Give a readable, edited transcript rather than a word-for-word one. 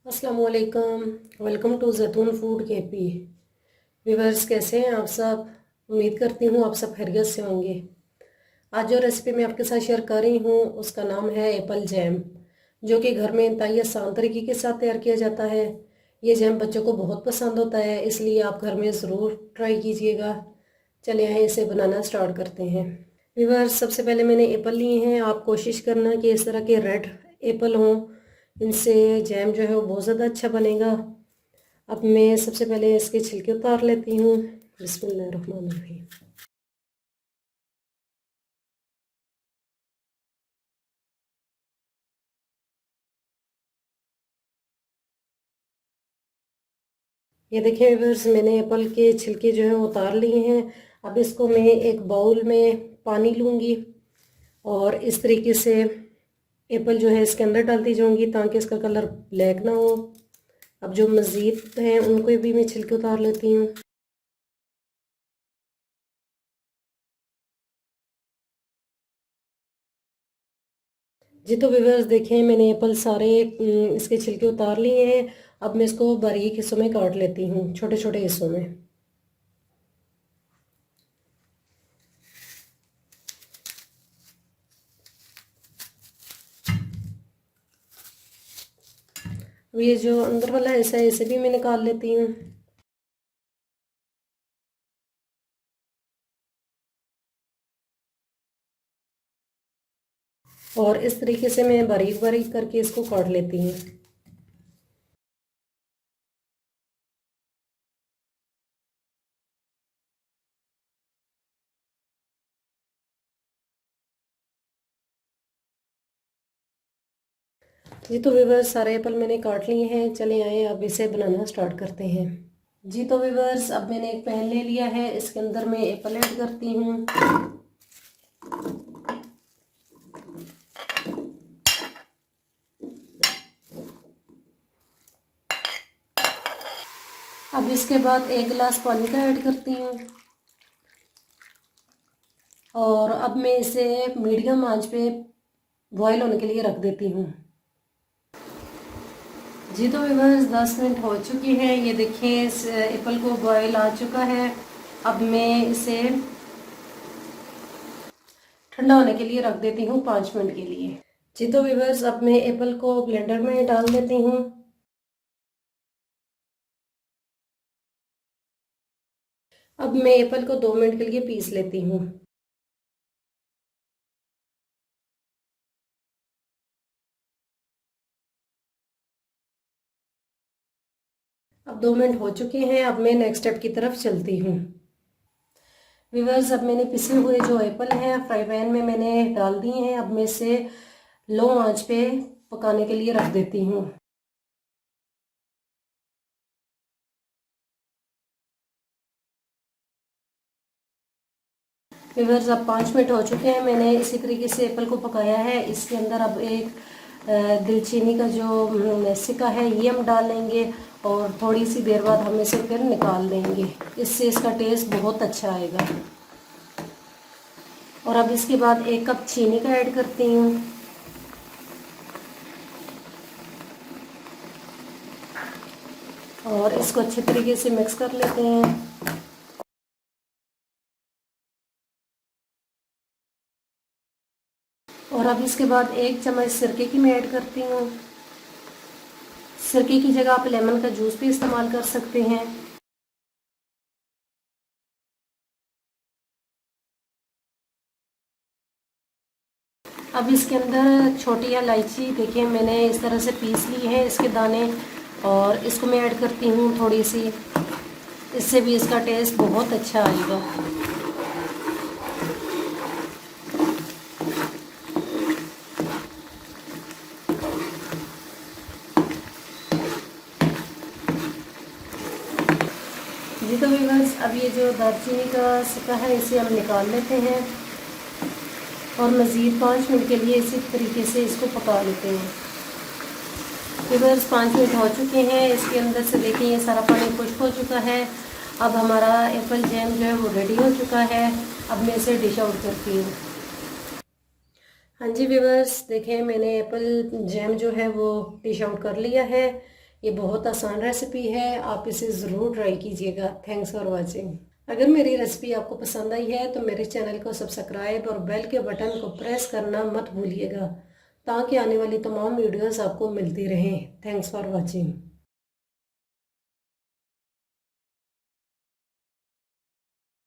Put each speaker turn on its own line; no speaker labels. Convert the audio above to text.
अस्सलाम वालेकुम। Welcome to जैतून फूड केपी। व्यूवर्स, कैसे हैं आप सब? उम्मीद करती हूँ आप सब खैरियत से होंगे। आज जो रेसिपी मैं आपके साथ शेयर कर रही हूँ उसका नाम है एप्पल जैम, जो कि घर में इंतहाई आसान तरीके के साथ तैयार किया जाता है। ये जैम बच्चों को बहुत पसंद होता है, इसलिए आप घर में ज़रूर ट्राई कीजिएगा। चले आए इसे बनाना स्टार्ट करते हैं। व्यूवर्स, सबसे पहले मैंने एप्पल लिए हैं। आप कोशिश करना कि इस तरह के रेड एप्पल हों, इनसे जैम जो है वो बहुत ज़्यादा अच्छा बनेगा। अब मैं सबसे पहले इसके छिलके उतार लेती हूँ। बिस्मिल्लाहिर्रहमानिर्रहीम। ये देखिए व्यूअर्स, मैंने एप्पल के छिलके जो है उतार लिए हैं। अब इसको मैं एक बाउल में पानी लूँगी और इस तरीके से एप्पल जो है इसके अंदर डालती जाऊँगी ताकि इसका कलर ब्लैक ना हो। अब जो मज़ीद हैं उनको भी मैं छिलके उतार लेती हूँ। जी तो व्यूअर्स, देखें मैंने एप्पल सारे इसके छिलके उतार लिए हैं। अब मैं इसको बारीक हिस्सों में काट लेती हूँ, छोटे छोटे हिस्सों में। अब ये जो अंदर वाला हिस्सा है इसे भी मैं निकाल लेती हूँ। और इस तरीके से मैं बारीक बारीक करके इसको काट लेती हूँ। जी तो व्यूवर्स, सारे एप्पल मैंने काट लिए हैं। चले आए अब इसे बनाना स्टार्ट करते हैं। जी तो व्यूवर्स, अब मैंने एक पैन ले लिया है, इसके अंदर मैं एप्पल ऐड करती हूँ। अब इसके बाद एक गिलास पानी का ऐड करती हूँ और अब मैं इसे मीडियम आंच पे बॉईल होने के लिए रख देती हूँ। जी तो व्यूवर्स, 10 मिनट हो चुकी हैं। ये देखिए इस एप्पल को बॉईल आ चुका है। अब मैं इसे ठंडा होने के लिए रख देती हूँ 5 मिनट के लिए। जी तो व्यूवर्स, अब मैं एप्पल को ब्लेंडर में डाल देती हूँ। अब मैं एप्पल को 2 मिनट के लिए पीस लेती हूँ। अब 2 मिनट हो चुके हैं। अब मैं नेक्स्ट स्टेप की तरफ चलती हूँ। व्यूवर्स, अब मैंने पिसे हुए जो एप्पल हैं फ्राई पैन में मैंने डाल दिए हैं। अब मैं इसे लो आंच पे पकाने के लिए रख देती हूँ। व्यूवर्स, अब 5 मिनट हो चुके हैं। मैंने इसी तरीके से एप्पल को पकाया है। इसके अंदर अब एक दालचीनी का जो सिक्का है ये हम डाल लेंगे और थोड़ी सी देर बाद हम इसे फिर निकाल देंगे। इससे इसका टेस्ट बहुत अच्छा आएगा। और अब इसके बाद 1 कप चीनी का ऐड करती हूँ। और इसको अच्छे तरीके से मिक्स कर लेते हैं। और अब इसके बाद 1 चम्मच सिरके की मैं ऐड करती हूँ। सिरके की जगह आप लेमन का जूस भी इस्तेमाल कर सकते हैं। अब इसके अंदर छोटी इलायची देखिए मैंने इस तरह से पीस ली है इसके दाने, और इसको मैं ऐड करती हूँ थोड़ी सी। इससे भी इसका टेस्ट बहुत अच्छा आएगा। जी तो व्यूअर्स, अब ये जो दालचीनी का सिक्का है इसे हम निकाल लेते हैं और मज़ीद 5 मिनट के लिए इसी तरीके से इसको पका लेते हैं। व्यूअर्स, 5 मिनट हो चुके हैं। इसके अंदर से देखिए ये सारा पानी खुश्क हो चुका है। अब हमारा एप्पल जैम जो है वो रेडी हो चुका है। अब मैं इसे डिश आउट करती हूँ। हाँ जी व्यूअर्स, देखें मैंने एप्पल जैम जो है वो डिश आउट कर लिया है। ये बहुत आसान रेसिपी है, आप इसे ज़रूर ट्राई कीजिएगा। Thanks for watching. अगर मेरी रेसिपी आपको पसंद आई है तो मेरे चैनल को सब्सक्राइब और बेल के बटन को प्रेस करना मत भूलिएगा, ताकि आने वाली तमाम वीडियोस आपको मिलती रहें। Thanks for watching.